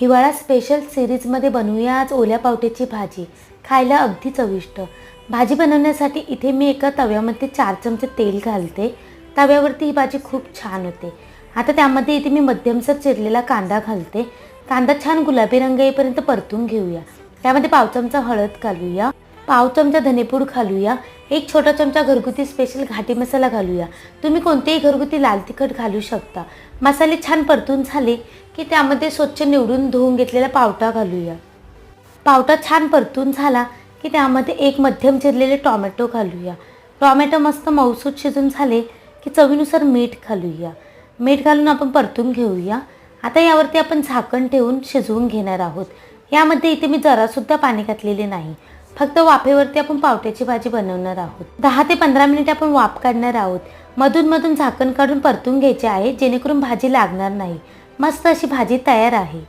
हिवाळा स्पेशल सिरीजमध्ये बनवूया आज ओल्या पावट्याची भाजी. खायला अगदी चविष्ट. भाजी बनवण्यासाठी इथे मी एका तव्यामध्ये 4 चमचे तेल घालते. तव्यावरती ही भाजी खूप छान होते. आता त्यामध्ये इथे मी मध्यमसर चिरलेला कांदा घालते. कांदा छान गुलाबी रंग येईपर्यंत परतून घेऊया. त्यामध्ये पाव चमचा हळद घालूया, पाव चमचा धनेपूड घालूया, एक छोटा चमचा घरगुती स्पेशल घाटी मसाला घालूया. तुम्ही कोणतेही घरगुती लाल तिखट घालू शकता. मसाले छान परतून झाले की त्यामध्ये स्वच्छ निवडून धुवून घेतलेला पावटा घालूया. पावटा छान परतून झाला की त्यामध्ये एक मध्यम चिरलेले टोमॅटो घालूया. टोमॅटो मस्त मऊसूत शिजून झाले की चवीनुसार मीठ घालूया. मीठ घालून आपण परतून घेऊया. आता यावरती आपण झाकण ठेवून शिजवून घेणार आहोत. यामध्ये इथे मी जरासुद्धा पाणी घातलेले नाही. फक्त वाफेवरती आपण पावट्याची भाजी बनवणार आहोत. 10 ते 15 मिनिटे आपण वाफ काढणार आहोत. मधून मधून झाकण काढून परतून घ्यायचे आहे जेणेकरून भाजी लागणार नाही. मस्त अशी भाजी तयार आहे.